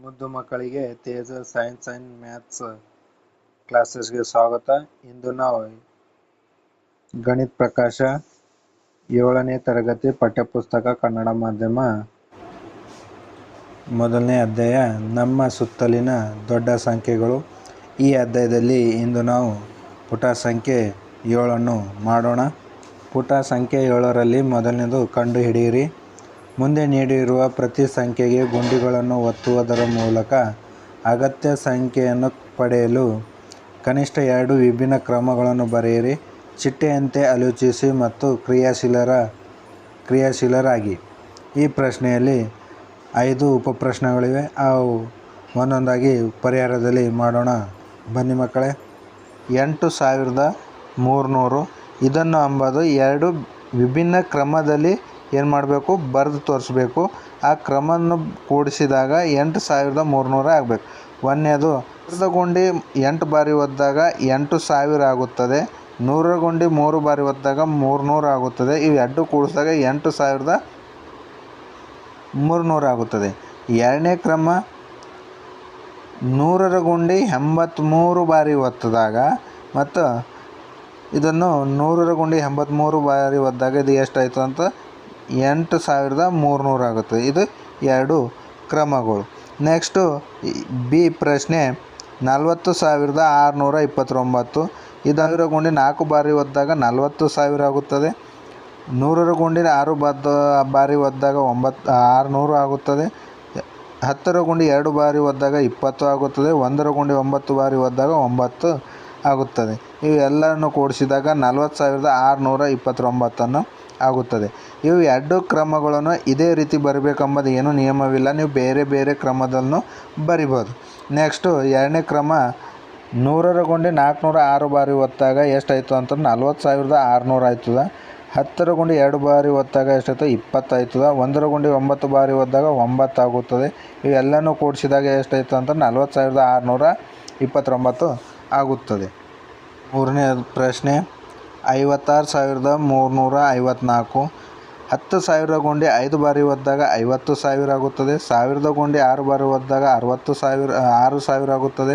ಮುದ್ದು ಮಕ್ಕಳಿಗೆ ತೇಜ science and maths ಕ್ಲಾಸಸ್ಗೆ ಸ್ವಾಗತ. ಇಂದು ನಾವು ಗಣಿತ ಪ್ರಕಾಶ 7ನೇ ತರಗತಿ ಪಠ್ಯಪುಸ್ತಕ ಕನ್ನಡ ಮಾಧ್ಯಮ ಮೊದಲನೇ ಅಧ್ಯಾಯ ನಮ್ಮ ಸುತ್ತಲಿನ ದೊಡ್ಡ ಸಂಖ್ಯೆಗಳು. ಈ ಅಧ್ಯಾಯದಲ್ಲಿ ಇಂದು ನಾವು ಪುಟ ಸಂಖ್ಯೆ 7 ಮಾಡೋಣ. ಪುಟ ಸಂಖ್ಯೆ 7ರಲ್ಲಿ ಮೊದಲನೇದು ಕಂಡು ಹಿಡಿಯಿರಿ. ಮುಂದೆ ನೀಡಿರುವ ಪ್ರತಿ ಸಂಖ್ಯೆಗೆ ಗುಂಡಿಗಳನ್ನು ಒತ್ತುವುದರ ಮೂಲಕ ಅಗತ್ಯ ಸಂಖ್ಯೆಯನ್ನು ಪಡೆಯಲು ಕನಿಷ್ಠ 2 ವಿಭಿನ್ನ ಕ್ರಮಗಳನ್ನು ಬರೆಯಿರಿ. ಚಿಟ್ಟೆಯಂತೆ ಆಲೋಚಿಸಿ ಮತ್ತು ಕ್ರಿಯಾಶೀಲರಾಗಿ. ಈ ಪ್ರಶ್ನೆಯಲ್ಲಿ 5 ಉಪಪ್ರಶ್ನೆಗಳಿವೆ. ಅವು ಒಂದೊಂದಾಗಿ ಪರಿಹಾರದಲ್ಲಿ ಮಾಡೋಣ. ಬನ್ನಿ ಮಕ್ಕಳೇ. 8300 ಇದನ್ನು ಅಂಬದು 2 ವಿಭಿನ್ನ ಕ್ರಮದಲ್ಲಿ ಏನು ಮಾಡಬೇಕು, ಬರೆದು ತೋರಿಸ್ಬೇಕು. ಆ ಕ್ರಮವನ್ನು ಕೂಡಿಸಿದಾಗ 8300 ಆಗಬೇಕು. ಒಂದನೇದು 100ರ ಗುಂಡಿ 8 ಬಾರಿ ಒದ್ದಾಗ 8000 ಆಗುತ್ತದೆ. 100ರ ಗುಂಡಿ 3 ಬಾರಿ ಒದ್ದಾಗ 300 ಆಗುತ್ತದೆ. ಇವು ಎರಡು ಕೂಡಿಸಿದಾಗ 8300 ಆಗುತ್ತದೆ. ಎರಡನೇ ಕ್ರಮ 100ರ ಗುಂಡಿ 83 ಬಾರಿ ಒತ್ತಿದಾಗ ಮತ್ತು ಇದನ್ನು 100ರ ಗುಂಡಿ 83 ಬಾರಿ ಒದ್ದಾಗ ಇದು ಎಷ್ಟಾಯಿತು ಅಂತ 8300 ಆಗುತ್ತದೆ. ಇದು 2 ಕ್ರಮಗಳು. ನೆಕ್ಸ್ಟು ಬಿ ಪ್ರಶ್ನೆ 40629 ಇದು 100ರ ಗುಂಡಿ 4 ಬಾರಿ ಒದ್ದಾಗ 40000 ಆಗುತ್ತದೆ. 100ರ ಗುಂಡಿ 6 ಬಾರಿ ಒದ್ದಾಗ 600 ಆಗುತ್ತದೆ. 10ರ ಗುಂಡಿ 2 ಬಾರಿ ಒದ್ದಾಗ 20 ಆಗುತ್ತದೆ. 1ರ ಗುಂಡಿ 9 ಬಾರಿ ಒದ್ದಾಗ 9 ಆಗುತ್ತದೆ. ಇವೆಲ್ಲವನ್ನು ಕೂಡಿಸಿದಾಗ 40629 ಆಗುತ್ತದೆ. ಇವು 2 ಕ್ರಮಗಳನ್ನು ಇದೇ ರೀತಿ ಬರಬೇಕೆಂಬುದು ಏನೂ ನಿಯಮವಿಲ್ಲ. ನೀವು ಬೇರೆ ಬೇರೆ ಕ್ರಮದಲ್ಲೂ ಬರಿಬೋದು. ನೆಕ್ಸ್ಟು ಎರಡನೇ ಕ್ರಮ 100ರ ಗುಂಡಿ 406 ಬಾರಿ ಒತ್ತಾಗ ಎಷ್ಟಾಯಿತು ಅಂತ 40600 ಆಯ್ತದ. 10ರ ಗುಂಡಿ 2 ಬಾರಿ ಒತ್ತಾಗ ಎಷ್ಟಾಯ್ತು 20 ಆಯ್ತದ. 1ರ ಗುಂಡಿ 9 ಬಾರಿ ಒದ್ದಾಗ 9 ಆಗುತ್ತದೆ. ಇವೆಲ್ಲನೂ ಕೂಡಿಸಿದಾಗ ಎಷ್ಟಾಯಿತು ಅಂತ 40629 ಆಗುತ್ತದೆ. ಮೂರನೇ ಪ್ರಶ್ನೆ 56354 10,000 ಗುಂಡಿ 5 ಬಾರಿ ಒದ್ದಾಗ 50,000 ಆಗುತ್ತದೆ. 1000 ಗುಂಡಿ 6 ಬಾರಿ ಒದ್ದಾಗ 6000 ಆಗುತ್ತದೆ.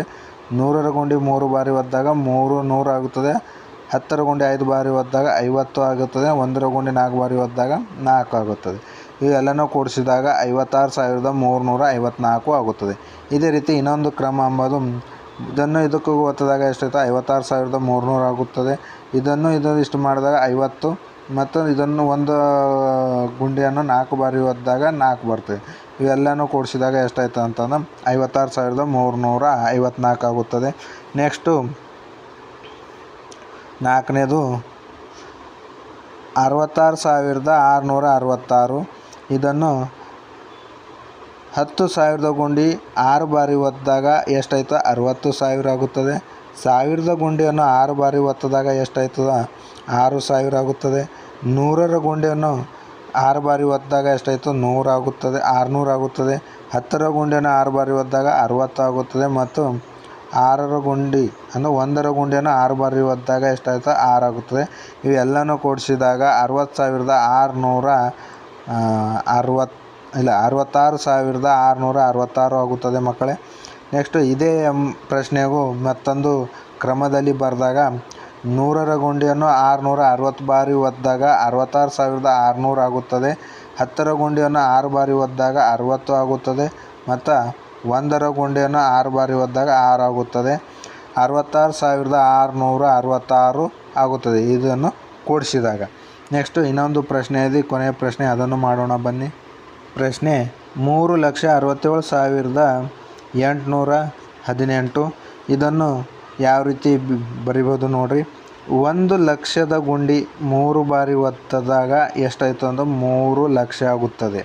100ರ ಗುಂಡಿ 3 ಬಾರಿ ಒದ್ದಾಗ 300 ಆಗುತ್ತದೆ. 10ರ ಗುಂಡಿ 5 ಬಾರಿ ಒದ್ದಾಗ 50 ಆಗುತ್ತದೆ. 1ರ ಗುಂಡಿ 4 ಬಾರಿ ಒದ್ದಾಗ 4 ಆಗುತ್ತದೆ. ಇವೆಲ್ಲನೂ ಕೂಡಿಸಿದಾಗ 56354 ಆಗುತ್ತದೆ. ಇದೇ ರೀತಿ ಇನ್ನೊಂದು ಕ್ರಮ ಎಂಬುದು ಇದನ್ನು ಇದಕ್ಕೂ ಒತ್ತಿದಾಗ ಎಷ್ಟಾಯಿತು 56300 ಆಗುತ್ತದೆ. ಇದನ್ನು ಇಷ್ಟು ಮಾಡಿದಾಗ 50 ಮತ್ತು ಇದನ್ನು ಒಂದು ಗುಂಡಿಯನ್ನು 4 ಬಾರಿ ಒದ್ದಾಗ 4 ಬರ್ತದೆ. ಇವೆಲ್ಲನೂ ಕೂಡಿಸಿದಾಗ ಎಷ್ಟಾಯಿತು ಅಂತಂದ್ರೆ 56354 ಆಗುತ್ತದೆ. ನೆಕ್ಸ್ಟು ನಾಲ್ಕನೇದು 66666 ಇದನ್ನು 10,000 ಗುಂಡಿ 6 ಬಾರಿ ಒತ್ತಿದಾಗ ಎಷ್ಟಾಯ್ತು 60,000 ಆಗುತ್ತದೆ. 1000 ಗುಂಡಿಯನ್ನು 6 ಬಾರಿ ಒತ್ತಿದಾಗ ಎಷ್ಟಾಯ್ತದ 6000 ಆಗುತ್ತದೆ. 100ರ ಗುಂಡಿಯನ್ನು 6 ಬಾರಿ ಒತ್ತಿದಾಗ ಎಷ್ಟಾಯಿತು 100 ಆಗುತ್ತದೆ, 600 ಆಗುತ್ತದೆ. 10ರ ಗುಂಡಿಯನ್ನು 6 ಬಾರಿ ಒತ್ತಿದಾಗ 60 ಆಗುತ್ತದೆ. ಮತ್ತು 6ರ ಗುಂಡಿ ಅಂದರೆ 1ರ ಗುಂಡಿಯನ್ನು 6 ಬಾರಿ ಒತ್ತಿದಾಗ ಎಷ್ಟಾಯಿತು 6 ಆಗುತ್ತದೆ. ಇವೆಲ್ಲನೂ ಕೂಡಿಸಿದಾಗ 66,666 ಆಗುತ್ತದೆ ಮಕ್ಕಳೇ. ನೆಕ್ಸ್ಟು ಇದೇ ಪ್ರಶ್ನೆಗೂ ಮತ್ತೊಂದು ಕ್ರಮದಲ್ಲಿ ಬರೆದಾಗ 100ರ ಗುಂಡಿಯನ್ನು 660 ಬಾರಿ ಒದ್ದಾಗ 66,600 ಆಗುತ್ತದೆ. 10ರ ಗುಂಡಿಯನ್ನು 6 ಬಾರಿ ಒದ್ದಾಗ 60 ಆಗುತ್ತದೆ. ಮತ್ತು 1ರ ಗುಂಡಿಯನ್ನು 6 ಬಾರಿ ಒದ್ದಾಗ 6 ಆಗುತ್ತದೆ. 66,666 ಆಗುತ್ತದೆ ಇದನ್ನು ಕೂಡಿಸಿದಾಗ. ನೆಕ್ಸ್ಟು ಇನ್ನೊಂದು ಪ್ರಶ್ನೆ ಇದೆ, ಕೊನೆಯ ಪ್ರಶ್ನೆ, ಅದನ್ನು ಮಾಡೋಣ ಬನ್ನಿ. ಪ್ರಶ್ನೆ 3,67,818 ಇದನ್ನು ಯಾವ ರೀತಿ ಬರಿಬೋದು ನೋಡಿರಿ. 1,00,000 ಗುಂಡಿ 3 ಬಾರಿ ಒತ್ತಿದಾಗ ಎಷ್ಟಾಯಿತು ಅಂದ್ರೆ 3 ಲಕ್ಷ ಆಗುತ್ತದೆ.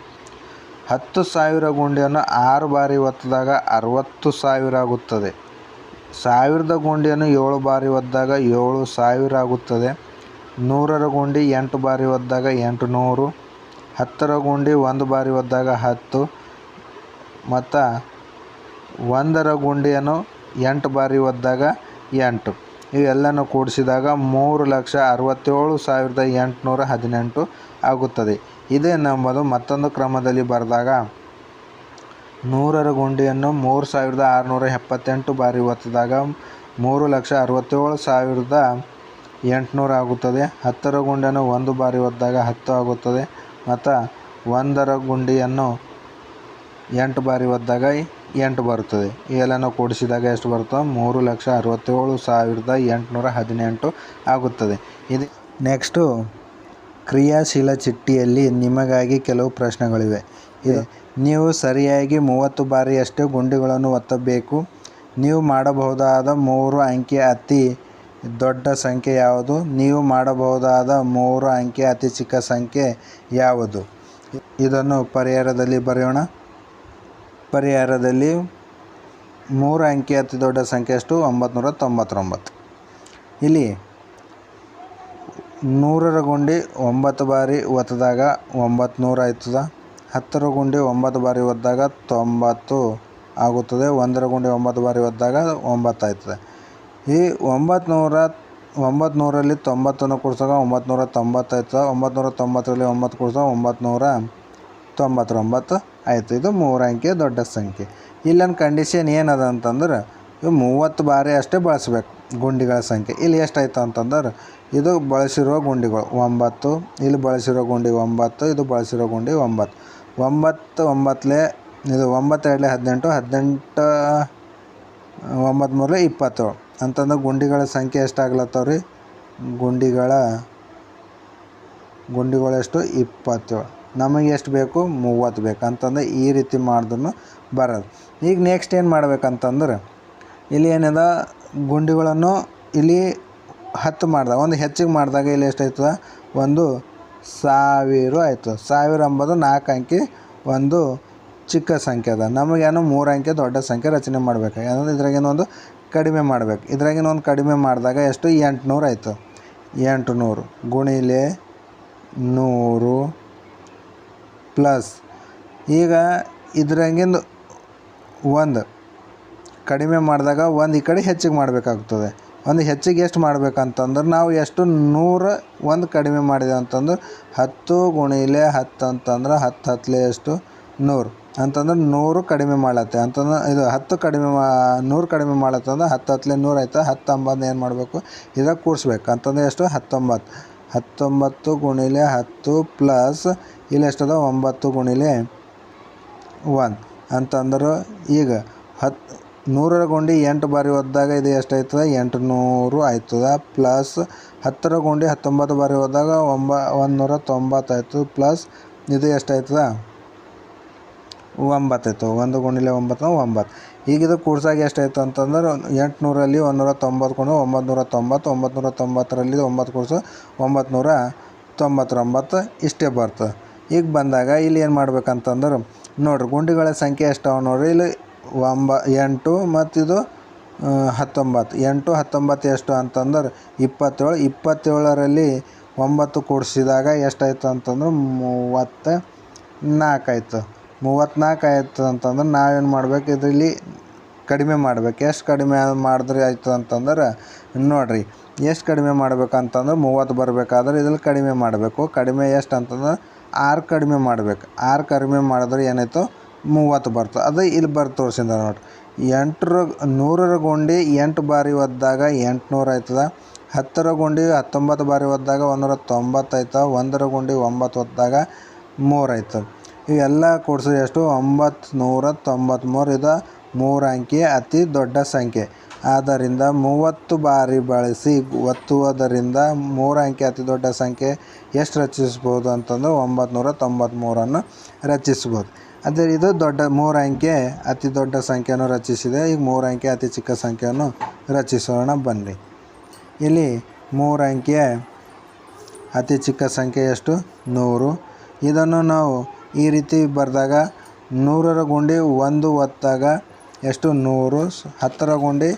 10,000 ಗುಂಡಿಯನ್ನು 6 ಬಾರಿ ಒತ್ತಿದಾಗ 60,000 ಆಗುತ್ತದೆ. 1000 ಗುಂಡಿಯನ್ನು 7 ಬಾರಿ ಒದ್ದಾಗ 7,000 ಆಗುತ್ತದೆ. 100ರ ಗುಂಡಿ 8 ಬಾರಿ ಒದ್ದಾಗ 800. 10ರ ಗುಂಡಿ 1 ಬಾರಿ ಒದ್ದಾಗ 10 ಮತ್ತು 1ರ ಗುಂಡಿಯನ್ನು 8 ಬಾರಿ ಒದ್ದಾಗ 8. ಇವೆಲ್ಲನೂ ಕೂಡಿಸಿದಾಗ 3,67,818 ಆಗುತ್ತದೆ. ಇದೇ ನಂಬರು ಮತ್ತೊಂದು ಕ್ರಮದಲ್ಲಿ ಬರೆದಾಗ 100ರ ಗುಂಡಿಯನ್ನು 3678 ಬಾರಿ ಒತ್ತಿದಾಗ 3,67,800 ಆಗುತ್ತದೆ. 10ರ ಗುಂಡಿಯನ್ನು 1 ಬಾರಿ ಒತ್ತಿದಾಗ 10 ಆಗುತ್ತದೆ. ಮತ್ತು 1ರ ಗುಂಡಿಯನ್ನು 8 ಬಾರಿ ಒತ್ತಿದಾಗ 8 ಬರುತ್ತದೆ. ಇವೆಲ್ಲನೂ ಕೂಡಿಸಿದಾಗ ಎಷ್ಟು ಬರುತ್ತದೆ? 3,67,818 ಆಗುತ್ತದೆ. ಇದು ನೆಕ್ಸ್ಟು ಕ್ರಿಯಾಶೀಲ ಚಿಟ್ಟಿಯಲ್ಲಿ ನಿಮಗಾಗಿ ಕೆಲವು ಪ್ರಶ್ನೆಗಳಿವೆ. ನೀವು ಸರಿಯಾಗಿ 30 ಬಾರಿಯಷ್ಟು ಗುಂಡಿಗಳನ್ನು ಒತ್ತಬೇಕು. ನೀವು ಮಾಡಬಹುದಾದ 3 ಅಂಕಿಯ ಅತಿ ದೊಡ್ಡ ಸಂಖ್ಯೆ ಯಾವುದು? ನೀವು ಮಾಡಬಹುದಾದ 3 ಅಂಕಿಯ ಅತಿ ಚಿಕ್ಕ ಸಂಖ್ಯೆ ಯಾವುದು? ಇದನ್ನು ಪರಿಹಾರದಲ್ಲಿ ಬರೆಯೋಣ. ಪರಿಹಾರದಲ್ಲಿ 3 ಅಂಕಿಯ ಅತಿ ದೊಡ್ಡ ಸಂಖ್ಯೆ ಎಷ್ಟು? 999. ಇಲ್ಲಿ 100ರ ಗುಂಡಿ 9 ಬಾರಿ ಒತ್ತಿದಾಗ 900 ಆಯ್ತದ. 10ರ ಗುಂಡಿ 9 ಬಾರಿ ಒತ್ತಿದಾಗ 90 ಆಗುತ್ತದೆ. 1ರ ಗುಂಡಿ 9 ಬಾರಿ ಒತ್ತಿದಾಗ 9 ಆಯ್ತದೆ. ಈ 900ರಲ್ಲಿ 90ನ್ನು ಕೂಡಿಸಿದಾಗ 990 ಆಯ್ತದೆ. 990ರಲ್ಲಿ 9 ಕೂಡಿಸಿದಾಗ 999 ಆಯಿತು. ಇದು 3 ಅಂಕಿಯ ದೊಡ್ಡ ಸಂಖ್ಯೆ. ಇಲ್ಲೊಂದು ಕಂಡೀಷನ್ ಏನದ ಅಂತಂದ್ರೆ ಇವು 30 ಬಾರಿ ಅಷ್ಟೇ ಬಳಸ್ಬೇಕು ಗುಂಡಿಗಳ ಸಂಖ್ಯೆ. ಇಲ್ಲಿ ಎಷ್ಟಾಯ್ತು ಅಂತಂದ್ರೆ ಇದು ಬಳಸಿರೋ ಗುಂಡಿಗಳು 9, ಇಲ್ಲಿ ಬಳಸಿರೋ ಗುಂಡಿ 9, ಇದು ಬಳಸಿರೋ ಗುಂಡಿ 9. 9 9 ಇದು 9 2 18, 18 9 3 27 ಅಂತಂದ್ರೆ ಗುಂಡಿಗಳ ಸಂಖ್ಯೆ ಎಷ್ಟಾಗ್ಲತ್ತವ ರೀ? ಗುಂಡಿಗಳು ಎಷ್ಟು? 27. ನಮಗೆ ಎಷ್ಟು ಬೇಕು? 30 ಬೇಕು. ಅಂತಂದ್ರೆ ಈ ರೀತಿ ಮಾಡಿದ್ರು ಬರೋದು. ಈಗ ನೆಕ್ಸ್ಟ್ ಏನು ಮಾಡ್ಬೇಕಂತಂದ್ರೆ ಇಲ್ಲಿ ಏನಿದೆ ಗುಂಡಿಗಳನ್ನು ಇಲ್ಲಿ 10 ಮಾಡಿದಾಗ ಒಂದು ಹೆಚ್ಚಿಗೆ ಮಾಡಿದಾಗ ಇಲ್ಲಿ ಎಷ್ಟಾಯ್ತದ? 1000 ಆಯಿತು. 1000 ಎಂಬುದು 4 ಅಂಕಿ ಒಂದು ಚಿಕ್ಕ ಸಂಖ್ಯೆ ಅದ. ನಮಗೇನು 3 ಅಂಕಿ ದೊಡ್ಡ ಸಂಖ್ಯೆ ರಚನೆ ಮಾಡಬೇಕು. ಯಾಕಂದ್ರೆ ಇದ್ರಾಗೇನೋ ಒಂದು ಕಡಿಮೆ ಮಾಡಬೇಕು. ಇದ್ರಾಗೇನೋ ಒಂದು ಕಡಿಮೆ ಮಾಡಿದಾಗ ಎಷ್ಟು? 800 ಆಯಿತು. 800 ಗುಣಿಲೆ 100 ಪ್ಲಸ್ ಈಗ ಇದ್ರಾಗಿಂದು ಒಂದು ಕಡಿಮೆ ಮಾಡಿದಾಗ ಒಂದು ಈ ಕಡೆ ಹೆಚ್ಚಿಗೆ ಮಾಡಬೇಕಾಗ್ತದೆ. ಒಂದು ಹೆಚ್ಚಿಗೆ ಎಷ್ಟು ಮಾಡ್ಬೇಕಂತಂದ್ರೆ ನಾವು ಎಷ್ಟು 100 ಒಂದು ಕಡಿಮೆ ಮಾಡಿದೆ ಅಂತಂದ್ರೆ 10 ಗುಣಿಲೆ 10 ಅಂತಂದ್ರೆ 10 10 ಎಷ್ಟು? 100 ಅಂತಂದ್ರೆ 100 ಕಡಿಮೆ ಮಾಡತ್ತೆ ಅಂತಂದ್ರೆ ಇದು 10 ಕಡಿಮೆ 100 ಕಡಿಮೆ ಮಾಡತ್ತಂದ್ರೆ 10 10 100 ಆಯ್ತು. 10 9 ಏನು ಮಾಡಬೇಕು? ಇದಾಗ ಕೂಡಿಸ್ಬೇಕು ಅಂತಂದ್ರೆ ಎಷ್ಟು? 19. 19 ಗುಣಿಲೆ 10 ಪ್ಲಸ್ ಇಲ್ಲಿ ಎಷ್ಟದ? 9 ಗುಣಿಲೆ 1 ಅಂತಂದ್ರೆ ಈಗ 100ರ ಗುಂಡಿ 8 ಬಾರಿ ಒತ್ತಿದಾಗ ಇದು ಎಷ್ಟಾಯ್ತದ? 800 ಆಯ್ತದ. ಪ್ಲಸ್ 10ರ ಗುಂಡಿ 19 ಬಾರಿ ಒತ್ತಿದಾಗ 190 ಆಯಿತು. ಪ್ಲಸ್ ಇದು ಎಷ್ಟಾಯ್ತದ? 9 ಆಯಿತು. 1 ಗುಣಿಲೆ 9 9. ಈಗ ಇದು ಕೂಡ್ಸಾಗ ಎಷ್ಟಾಯ್ತು ಅಂತಂದ್ರೆ 800ರಲ್ಲಿ 190 ಕೊಂಡು 990, 990ರಲ್ಲಿ 9 ಕೂಡಿಸು 999 ಇಷ್ಟೇ ಬರ್ತದೆ. ಈಗ ಬಂದಾಗ ಇಲ್ಲಿ ಏನು ಮಾಡ್ಬೇಕಂತಂದ್ರೆ ನೋಡಿರಿ ಗುಂಡಿಗಳ ಸಂಖ್ಯೆ ಎಷ್ಟಾವ ನೋಡಿರಿ. ಇಲ್ಲಿ 8 ಮತ್ತು ಇದು 19. 8 19 ಎಷ್ಟು ಅಂತಂದ್ರೆ 27. 27ರಲ್ಲಿ 9 ಕೂಡಿಸಿದಾಗ ಎಷ್ಟಾಯ್ತು ಅಂತಂದ್ರೆ 34 ಆಯಿತು. 34 ಆಯಿತು ಅಂತಂದ್ರೆ ನಾವೇನು ಮಾಡ್ಬೇಕು? ಇದರಲ್ಲಿ ಕಡಿಮೆ ಮಾಡ್ಬೇಕು. ಎಷ್ಟು ಕಡಿಮೆ ಮಾಡಿದ್ರೆ ಆಯಿತು ಅಂತಂದ್ರೆ ನೋಡಿರಿ ಎಷ್ಟು ಕಡಿಮೆ ಮಾಡ್ಬೇಕಂತಂದ್ರೆ 30 ಬರಬೇಕಾದ್ರೆ ಇದ್ರಲ್ಲಿ ಕಡಿಮೆ ಮಾಡಬೇಕು. ಕಡಿಮೆ ಎಷ್ಟು ಅಂತಂದ್ರೆ 6 ಕಡಿಮೆ ಮಾಡಬೇಕು. 6 ಕಡಿಮೆ ಮಾಡಿದ್ರೆ ಏನಾಯಿತು? 30 ಬರ್ತದೆ. ಅದು ಇಲ್ಲಿ ತೋರಿಸಿದ ನೋಡಿರಿ. 100ರ ಗುಂಡಿ 8 ಬಾರಿ ಒತ್ತಿದಾಗ 800 ಆಯ್ತದ. 10ರ ಗುಂಡಿ 19 ಬಾರಿ ಒತ್ತಿದಾಗ 190 ಆಯ್ತದ. 1ರ ಗುಂಡಿ 9 ಒತ್ತಿದಾಗ 3 ಆಯ್ತದೆ. ಇವೆಲ್ಲ ಕೂಡಿಸಿದ್ರೆ ಎಷ್ಟು? 993. ಇದು 3 ಅಂಕಿಯ ಅತಿ ದೊಡ್ಡ ಸಂಖ್ಯೆ. ಆದ್ದರಿಂದ 30 ಬಾರಿ ಬಳಸಿ ಒತ್ತುವುದರಿಂದ 3 ಅಂಕಿ ಅತಿ ದೊಡ್ಡ ಸಂಖ್ಯೆ ಎಷ್ಟು ರಚಿಸ್ಬೋದು ಅಂತಂದ್ರೆ 993 ರಚಿಸ್ಬೋದು. ಅದೇ ಇದು 3 ಅಂಕೆ ಅತಿ ದೊಡ್ಡ ಸಂಖ್ಯೆಯನ್ನು ರಚಿಸಿದೆ. ಈಗ 3 ಅಂಕೆ ಅತಿ ಚಿಕ್ಕ ಸಂಖ್ಯೆಯನ್ನು ರಚಿಸೋಣ ಬನ್ನಿ. ಇಲ್ಲಿ 3 ಅಂಕೆಯ ಅತಿ ಚಿಕ್ಕ ಸಂಖ್ಯೆ ಎಷ್ಟು? 100. ಇದನ್ನು ನಾವು ಈ ರೀತಿ ಬರೆದಾಗ 100ರ ಗುಂಡಿ 1 ಒತ್ತಾಗ ಎಷ್ಟು? 100. 10ರ ಗುಂಡಿ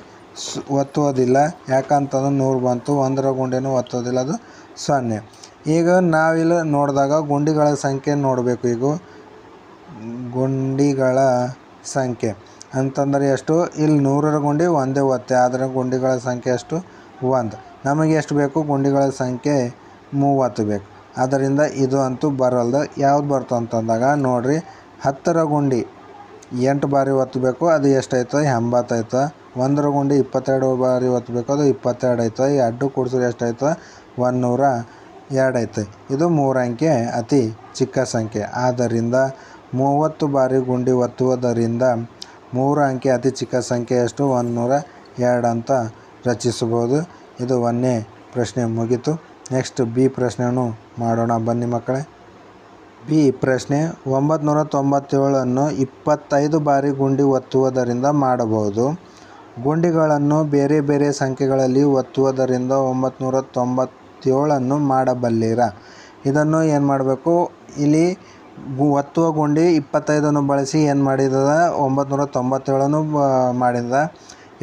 ಒತ್ತುವುದಿಲ್ಲ ಯಾಕಂತಂದ್ರೆ 100 ಬಂತು. 1ರ ಗುಂಡಿನೂ ಒತ್ತೋದಿಲ್ಲ, ಅದು 0. ಈಗ ನಾವಿಲ್ಲಿ ನೋಡಿದಾಗ ಗುಂಡಿಗಳ ಸಂಖ್ಯೆ ನೋಡಬೇಕು. ಈಗ ಗುಂಡಿಗಳ ಸಂಖ್ಯೆ ಅಂತಂದರೆ ಎಷ್ಟು? ಇಲ್ಲಿ 100ರ ಗುಂಡಿ ಒಂದೇ ಒತ್ತೆ, ಆದರೆ ಗುಂಡಿಗಳ ಸಂಖ್ಯೆ ಎಷ್ಟು? 1. ನಮಗೆ ಎಷ್ಟು ಬೇಕು? ಗುಂಡಿಗಳ ಸಂಖ್ಯೆ 30 ಬೇಕು. ಆದ್ದರಿಂದ ಇದು ಅಂತೂ ಬರಲ್ದು. ಯಾವ್ದು ಬರ್ತು ಅಂತಂದಾಗ ನೋಡಿರಿ 10ರ ಗುಂಡಿ 8 ಬಾರಿ ಒತ್ತಬೇಕು, ಅದು ಎಷ್ಟಾಯ್ತು 80 ಆಯ್ತು. 1ರ ಗುಂಡಿ 22 ಬಾರಿ ಒತ್ತಬೇಕು, ಅದು 22 ಆಯ್ತು. ಈ ಅಡ್ಡು ಕೂಡಿಸಿದ್ರೆ ಎಷ್ಟಾಯ್ತು 102 ಆಯ್ತು. ಇದು 3 ಅಂಕೆ ಅತಿ ಚಿಕ್ಕ ಸಂಖ್ಯೆ. ಆದ್ದರಿಂದ 30 ಬಾರಿ ಗುಂಡಿ ಒತ್ತುವುದರಿಂದ 3 ಅಂಕೆ ಅತಿ ಚಿಕ್ಕ ಸಂಖ್ಯೆ ಎಷ್ಟು 102 ಅಂತ ರಚಿಸಬಹುದು. ಇದು 1ನೇ ಪ್ರಶ್ನೆ ಮುಗೀತು. ನೆಕ್ಸ್ಟ್ ಬಿ ಪ್ರಶ್ನೆಯನ್ನು ಮಾಡೋಣ ಬನ್ನಿ ಮಕ್ಕಳೇ. ಬಿ ಪ್ರಶ್ನೆ 997 25 ಬಾರಿ ಗುಂಡಿ ಒತ್ತುವುದರಿಂದ ಮಾಡಬಹುದು. ಗುಂಡಿಗಳನ್ನು ಬೇರೆ ಬೇರೆ ಸಂಖ್ಯೆಗಳಲ್ಲಿ ಒತ್ತುವುದರಿಂದ 997 ಮಾಡಬಲ್ಲಿರ. ಇದನ್ನು ಏನು ಮಾಡಬೇಕು, ಇಲ್ಲಿ ಒತ್ತುವ ಗುಂಡಿ 25 ಬಳಸಿ ಏನು ಮಾಡಿದ 997 ಮಾಡಿದ.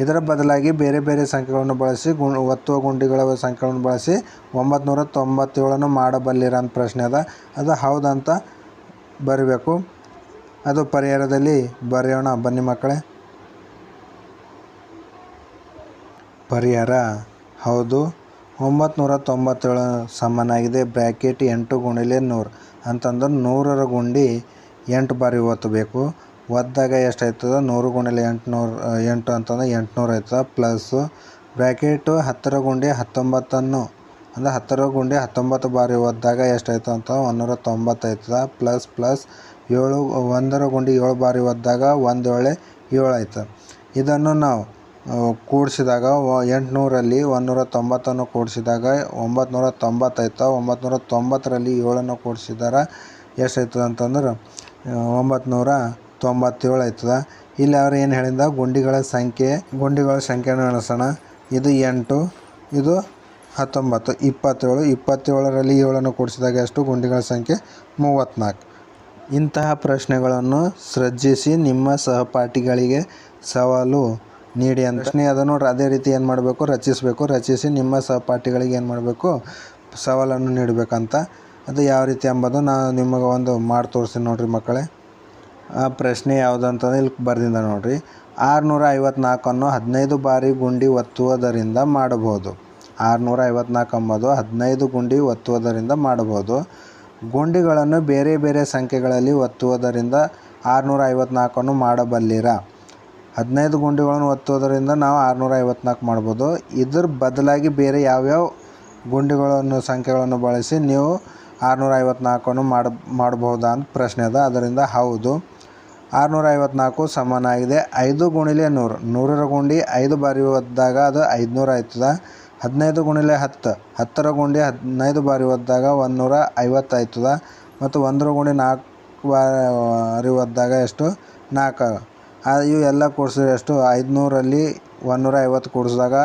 ಇದರ ಬದಲಾಗಿ ಬೇರೆ ಬೇರೆ ಸಂಖ್ಯೆಗಳನ್ನು ಬಳಸಿ ಒತ್ತುವ ಗುಂಡಿಗಳ ಸಂಖ್ಯೆಗಳನ್ನು ಬಳಸಿ 997 ಮಾಡಬಲ್ಲಿರ ಅಂತ ಪ್ರಶ್ನೆ ಅದ. ಅದು ಹೌದಂತ ಬರೀಬೇಕು. ಅದು ಪರಿಹಾರದಲ್ಲಿ ಬರೆಯೋಣ ಬನ್ನಿ ಮಕ್ಕಳೇ. ಪರಿಹಾರ ಹೌದು, 997 ಸಮನಾಗಿದೆ ಬ್ರ್ಯಾಕೆಟ್ 8 ಗುಣಿಲೆ 100 ಅಂತಂದ್ರೆ 100ರ ಗುಂಡಿ 8 ಬಾರಿ ಒತ್ತಬೇಕು. ಒದ್ದಾಗ ಎಷ್ಟಾಯ್ತದ 100 ಗುಣಿಲೆ 8 ಅಂತಂದ್ರೆ 800 ಆಯ್ತದ. ಪ್ಲಸ್ ಬ್ರ್ಯಾಕೆಟು 10ರ ಗುಂಡಿ 19 ಅಂದರೆ 10ರ ಗುಂಡಿ 19 ಬಾರಿ ಒದ್ದಾಗ ಎಷ್ಟಾಯ್ತು ಅಂತ 190 ಆಯ್ತದ. ಪ್ಲಸ್ 7 1ರ ಗುಂಡಿ 7 ಬಾರಿ ಒದ್ದಾಗ 1 7 7 ಆಯ್ತು. ಇದನ್ನು ನಾವು ಕೂಡಿಸಿದಾಗ 800ರಲ್ಲಿ 190 ಕೂಡಿಸಿದಾಗ 990 ಆಯ್ತು. 990ರಲ್ಲಿ 7 ಕೂಡಿಸಿದಾರ ಎಷ್ಟಾಯ್ತದ ಅಂತಂದ್ರೆ 997 ಆಯ್ತದ. ಇಲ್ಲಿ ಅವ್ರು ಏನು ಹೇಳಿದ ಗುಂಡಿಗಳ ಸಂಖ್ಯೆಯನ್ನು ಎಣಿಸೋಣ. ಇದು 8, ಇದು 19, 27. 27ರಲ್ಲಿ 7 ಕೂಡಿಸಿದಾಗ ಎಷ್ಟು ಗುಂಡಿಗಳ ಸಂಖ್ಯೆ 34. ಇಂತಹ ಪ್ರಶ್ನೆಗಳನ್ನು ಸೃಜಿಸಿ ನಿಮ್ಮ ಸಹಪಾಠಿಗಳಿಗೆ ಸವಾಲು ನೀಡಿ ಅಂತ ಪ್ರಶ್ನೆ ಅದ ನೋಡ್ರಿ. ಅದೇ ರೀತಿ ಏನು ಮಾಡಬೇಕು, ರಚಿಸಿ ನಿಮ್ಮ ಸಹಪಾಠಿಗಳಿಗೆ ಏನು ಮಾಡಬೇಕು, ಸವಾಲನ್ನು ನೀಡಬೇಕಂತ. ಅದು ಯಾವ ರೀತಿ ಎಂಬುದು ನಾನು ನಿಮಗೆ ಒಂದು ಮಾಡಿ ತೋರಿಸ್ತೀನಿ ನೋಡಿರಿ ಮಕ್ಕಳೇ. ಆ ಪ್ರಶ್ನೆ ಯಾವುದಂತಂದ್ರೆ ಇಲ್ಲಿ ಬರ್ದಿಂದ ನೋಡಿರಿ. 654 15 ಬಾರಿ ಗುಂಡಿ ಒತ್ತುವುದರಿಂದ ಮಾಡಬಹುದು. 654 ಎಂಬುದು 15 ಗುಂಡಿ ಒತ್ತುವುದರಿಂದ ಮಾಡಬಹುದು. ಗುಂಡಿಗಳನ್ನು ಬೇರೆ ಬೇರೆ ಸಂಖ್ಯೆಗಳಲ್ಲಿ ಒತ್ತುವುದರಿಂದ 654 ಮಾಡಬಲ್ಲಿರ. 15 ಗುಂಡಿಗಳನ್ನು ಒತ್ತುವುದರಿಂದ ನಾವು 654 ಮಾಡ್ಬೋದು. ಇದ್ರ ಬದಲಾಗಿ ಬೇರೆ ಯಾವ್ಯಾವ ಸಂಖ್ಯೆಗಳನ್ನು ಬಳಸಿ ನೀವು 654 ಮಾಡಬಹುದಾ ಅಂತ ಪ್ರಶ್ನೆ ಅದ. ಅದರಿಂದ ಹೌದು, 654 ಸಮನಾಗಿದೆ 5 ಗುಣಿಲೆ 100. 100ರ ಗುಂಡಿ 5 ಬಾರಿ ಒದ್ದಾಗ ಅದು 500 ಆಯ್ತದ. 15 ಗುಣಿಲೆ 10, 10ರ ಗುಂಡಿ 15 ಬಾರಿ ಒದ್ದಾಗ 150 ಆಯ್ತದ. ಮತ್ತು 1ರ ಗುಂಡಿ 4 ಬಾರಿ ಒದ್ದಾಗ ಎಷ್ಟು 4. ಇವು ಎಲ್ಲ ಕೂಡಿಸಿದ್ರೆ ಎಷ್ಟು 500ರಲ್ಲಿ 150 ಕೂಡಿಸಿದಾಗ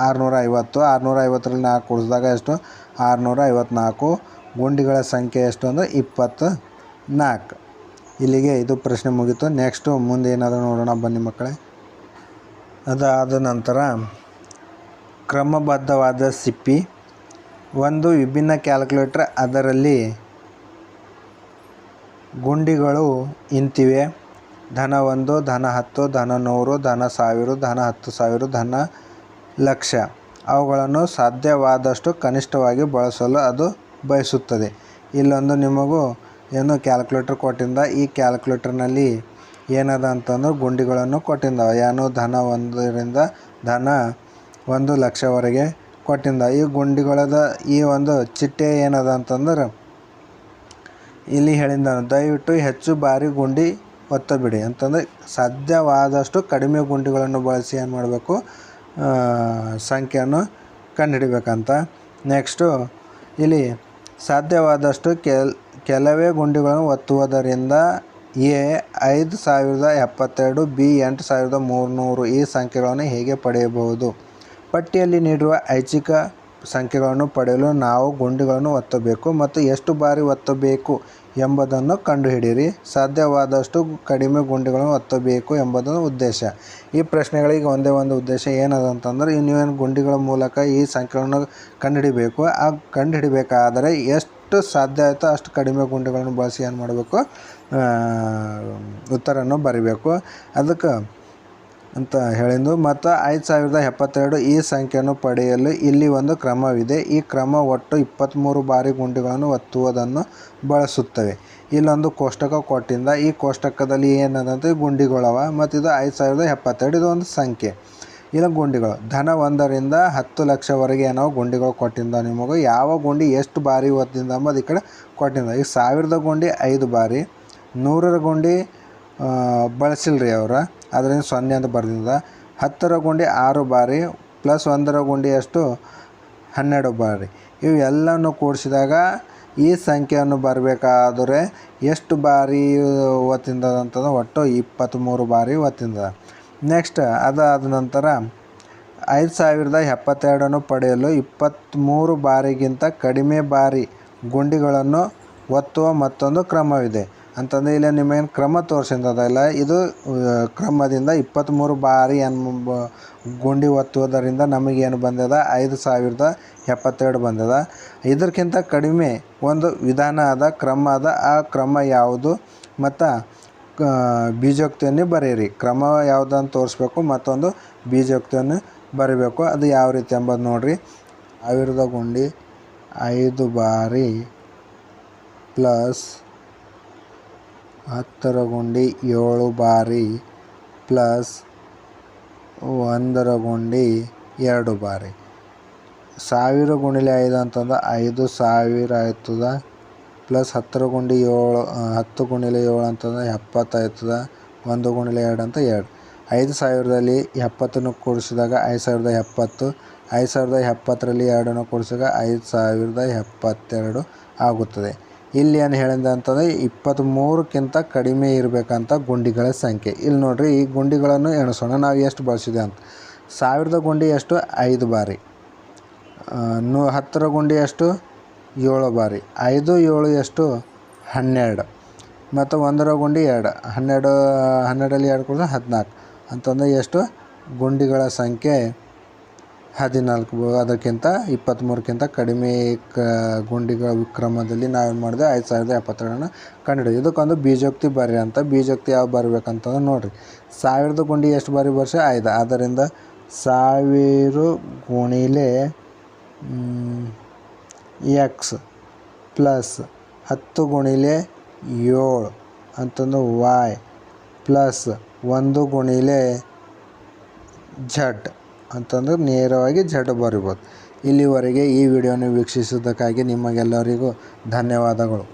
650, 650ರಲ್ಲಿ 4 ಕೂಡಿಸಿದಾಗ ಎಷ್ಟು 654. ಗುಂಡಿಗಳ ಸಂಖ್ಯೆ ಎಷ್ಟು ಅಂದರೆ 24. ಇಲ್ಲಿಗೆ ಇದು ಪ್ರಶ್ನೆ ಮುಗೀತು. ನೆಕ್ಸ್ಟು ಮುಂದೆ ಏನಾದರೂ ನೋಡೋಣ ಬನ್ನಿ ಮಕ್ಕಳೇ. ಅದಾದ ನಂತರ ಕ್ರಮಬದ್ಧವಾದ ಸಿಪ್ಪಿ. ಒಂದು ವಿಭಿನ್ನ ಕ್ಯಾಲ್ಕುಲೇಟರ್, ಅದರಲ್ಲಿ ಗುಂಡಿಗಳು ಇಂತಿವೆ: ಧನ 1, ಧನ 10, ಧನ 100, ಧನ 1000, ಧನ 10,000, ಧನ 1,00,000. ಅವುಗಳನ್ನು ಸಾಧ್ಯವಾದಷ್ಟು ಕನಿಷ್ಠವಾಗಿ ಬಳಸಲು ಅದು ಬಯಸುತ್ತದೆ. ಇಲ್ಲೊಂದು ನಿಮಗೂ ಏನು ಕ್ಯಾಲ್ಕುಲೇಟರ್ ಕೊಟ್ಟಿಂದ. ಈ ಕ್ಯಾಲ್ಕುಲೇಟರ್ನಲ್ಲಿ ಏನದ ಅಂತಂದ್ರೆ ಗುಂಡಿಗಳನ್ನು ಕೊಟ್ಟಿದ್ದಾವೆ. ಏನು ಧನ 1ರಿಂದ ಧನ 1,00,000ವರೆಗೆ ಕೊಟ್ಟಿಂದ. ಈ ಗುಂಡಿಗಳದ ಈ ಒಂದು ಚಿಟ್ಟೆ ಏನದ ಅಂತಂದ್ರೆ ಇಲ್ಲಿ ಹೇಳಿದ ದಯವಿಟ್ಟು ಹೆಚ್ಚು ಬಾರಿ ಗುಂಡಿ ಒತ್ತಬಿಡಿ ಅಂತಂದರೆ ಸಾಧ್ಯವಾದಷ್ಟು ಕಡಿಮೆ ಗುಂಡಿಗಳನ್ನು ಬಳಸಿ ಏನು ಮಾಡಬೇಕು, ಸಂಖ್ಯೆಯನ್ನು ಕಂಡುಹಿಡಿಬೇಕಂತ. ನೆಕ್ಸ್ಟು ಇಲ್ಲಿ ಸಾಧ್ಯವಾದಷ್ಟು ಕೆಲವೇ ಗುಂಡಿಗಳನ್ನು ಒತ್ತುವುದರಿಂದ ಎ 5072, ಬಿ 8300 ಈ ಸಂಖ್ಯೆಗಳನ್ನು ಹೇಗೆ ಪಡೆಯಬಹುದು? ಪಟ್ಟಿಯಲ್ಲಿ ನೀಡಿರುವ ಐಚ್ಛಿಕ ಸಂಖ್ಯೆಗಳನ್ನು ಪಡೆಯಲು ನಾವು ಗುಂಡಿಗಳನ್ನು ಒತ್ತಬೇಕು ಮತ್ತು ಎಷ್ಟು ಬಾರಿ ಒತ್ತಬೇಕು ಎಂಬುದನ್ನು ಕಂಡುಹಿಡಿಯಿರಿ. ಸಾಧ್ಯವಾದಷ್ಟು ಕಡಿಮೆ ಗುಂಡಿಗಳನ್ನು ಒತ್ತಬೇಕು ಎಂಬುದನ್ನು ಉದ್ದೇಶ. ಈ ಪ್ರಶ್ನೆಗಳಿಗೆ ಒಂದೇ ಒಂದು ಉದ್ದೇಶ ಏನದಂತಂದ್ರೆ ನೀವೇನು ಗುಂಡಿಗಳ ಮೂಲಕ ಈ ಸಂಖ್ಯೆಗಳನ್ನು ಕಂಡುಹಿಡಿಬೇಕು. ಆ ಕಂಡುಹಿಡಿಬೇಕಾದರೆ ಎಷ್ಟು ಸಾಧ್ಯ ಆಯಿತೋ ಅಷ್ಟು ಕಡಿಮೆ ಗುಂಡಿಗಳನ್ನು ಬಳಸಿ ಏನು ಮಾಡಬೇಕು, ಉತ್ತರವನ್ನು ಬರೀಬೇಕು. ಅದಕ್ಕೆ ಅಂತ ಹೇಳಿದ್ದು. ಮತ್ತು 5072 ಈ ಸಂಖ್ಯೆಯನ್ನು ಪಡೆಯಲು ಇಲ್ಲಿ ಒಂದು ಕ್ರಮವಿದೆ. ಈ ಕ್ರಮ ಒಟ್ಟು 23 ಬಾರಿ ಗುಂಡಿಗಳನ್ನು ಒತ್ತುವುದನ್ನು ಬಳಸುತ್ತವೆ. ಇಲ್ಲೊಂದು ಕೋಷ್ಟಕ ಕೊಟ್ಟಿಂದ ಈ ಕೋಷ್ಟಕದಲ್ಲಿ ಏನದಂತ ಗುಂಡಿಗಳವ ಮತ್ತು ಇದು 5072 ಇದು ಒಂದು ಸಂಖ್ಯೆ. ಇಲ್ಲ ಗುಂಡಿಗಳು ಧನ 1ರಿಂದ 10 ಲಕ್ಷವರೆಗೆ ಏನೋ ಗುಂಡಿಗಳು ಕೊಟ್ಟಿಂದ ನಿಮಗೆ ಯಾವ ಗುಂಡಿ ಎಷ್ಟು ಬಾರಿ ಒತ್ತಿಂದ ಅಂಬೋದು ಈ ಕಡೆ ಕೊಟ್ಟಿಂದ. ಈಗ 1000ದ ಗುಂಡಿ 5 ಬಾರಿ, 100ರ ಗುಂಡಿ ಬಳಸಿಲ್ರಿ ಅವ್ರ ಅದರಿಂದ 0 ಅಂತ ಬರ್ದಿಂದ. 10ರ ಗುಂಡಿ 6 ಬಾರಿ ಪ್ಲಸ್ 1ರ ಗುಂಡಿ ಎಷ್ಟು 12 ಬಾರಿ. ಇವು ಎಲ್ಲನೂ ಕೂಡಿಸಿದಾಗ ಈ ಸಂಖ್ಯೆಯನ್ನು ಬರಬೇಕಾದರೆ ಎಷ್ಟು ಬಾರಿ ಒತ್ತಿಂದದಂತಂದ್ರೆ ಒಟ್ಟು 23 ಬಾರಿ ಒತ್ತಿಂದ. ನೆಕ್ಸ್ಟ್ ಅದಾದ ನಂತರ 5072 ಪಡೆಯಲು 23 ಬಾರಿಗಿಂತ ಕಡಿಮೆ ಬಾರಿ ಗುಂಡಿಗಳನ್ನು ಒತ್ತುವ ಮತ್ತೊಂದು ಕ್ರಮವಿದೆ ಅಂತಂದರೆ ಇಲ್ಲಿ ನಿಮಗೇನು ಕ್ರಮ ತೋರಿಸಿದ್ದಲ್ಲ, ಇದು ಕ್ರಮದಿಂದ 23 ಬಾರಿ ಗುಂಡಿ ಒತ್ತುವುದರಿಂದ ನಮಗೇನು ಬಂದದ 5072 ಬಂದದ. ಇದಕ್ಕಿಂತ ಕಡಿಮೆ ಒಂದು ವಿಧಾನ ಅದ, ಕ್ರಮ ಅದ. ಆ ಕ್ರಮ ಯಾವುದು ಮತ್ತು ಬೀಜೋಕ್ತಿಯನ್ನು ಬರೆಯಿರಿ. ಕ್ರಮ ಯಾವುದಂತ ತೋರಿಸ್ಬೇಕು, ಮತ್ತೊಂದು ಬೀಜೋಕ್ತಿಯನ್ನು ಬರೀಬೇಕು. ಅದು ಯಾವ ರೀತಿ ಎಂಬುದು ನೋಡಿರಿ. 1000ದ ಗುಂಡಿ 5 ಬಾರಿ ಪ್ಲಸ್ 10ರ ಗುಂಡಿ 7 ಬಾರಿ ಪ್ಲಸ್ 1ರ ಗುಂಡಿ 2 ಬಾರಿ. 1000 ಗುಣಿಲೆ 5 ಅಂತಂದ್ರೆ 5000 ಆಯ್ತದ. ಪ್ಲಸ್ 10ರ ಗುಂಡಿ 7 10 ಗುಣಿಲೆ 7 ಅಂತಂದ್ರೆ 70 ಆಯ್ತದ. 1 ಗುಣಿಲೆ 2 ಅಂತ 2. 5000ದಲ್ಲಿ 70ನ್ನು ಕೂಡಿಸಿದಾಗ 5070. 5070ರಲ್ಲಿ 2ನ್ನು ಕೂಡಿಸಿದಾಗ 5072 ಆಗುತ್ತದೆ. ಇಲ್ಲಿ ಏನು ಹೇಳಿದೆ ಅಂತಂದರೆ 23ಕ್ಕಿಂತ ಕಡಿಮೆ ಇರಬೇಕಂತ ಗುಂಡಿಗಳ ಸಂಖ್ಯೆ. ಇಲ್ಲಿ ನೋಡಿರಿ, ಈ ಗುಂಡಿಗಳನ್ನು ಎಣಿಸೋಣ ನಾವು ಎಷ್ಟು ಬಳಸಿದೆ ಅಂತ. 1000ದ ಗುಂಡಿ ಎಷ್ಟು 5 ಬಾರಿ, 10ರ ಗುಂಡಿ ಎಷ್ಟು 7 ಬಾರಿ, 5 7 ಎಷ್ಟು 12 ಮತ್ತು 1ರ ಗುಂಡಿ 2, 12ರಲ್ಲಿ 2 ಕೂಡ 14 ಅಂತಂದರೆ ಎಷ್ಟು ಗುಂಡಿಗಳ ಸಂಖ್ಯೆ 14. ಅದಕ್ಕಿಂತ 23ಕ್ಕಿಂತ ಕಡಿಮೆ ಗುಂಡಿಗಳ ಕ್ರಮದಲ್ಲಿ ನಾವೇನು ಮಾಡಿದೆ 5072 ಕಂಡುಹಿಡಿದು ಇದಕ್ಕೊಂದು ಬೀಜೋಕ್ತಿ ಬರ್ರಿ ಅಂತ. ಬೀಜೋಕ್ತಿ ಯಾವ ಬರಬೇಕಂತಂದ್ರೆ ನೋಡಿರಿ, 1000ದ ಗುಂಡಿ ಎಷ್ಟು ಬಾರಿ ಬರ್ಸಿ 5. ಆದ್ದರಿಂದ 1000 ಗುಣಿಲೆ ಎಕ್ಸ್ ಪ್ಲಸ್ 10 ಗುಣಿಲೆ 7 ಅಂತಂದು ವಾಯ್ ಪ್ಲಸ್ 1 ಗುಣಿಲೆ ಝಡ್ ಅಂತಂದ್ರೆ ನೇರವಾಗಿ ಝಡ್ ಬರಿಬೋದು. ಇಲ್ಲಿವರೆಗೆ ಈ ವಿಡಿಯೋನ ವೀಕ್ಷಿಸಿದ್ದಕ್ಕಾಗಿ ನಿಮಗೆಲ್ಲರಿಗೂ ಧನ್ಯವಾದಗಳು.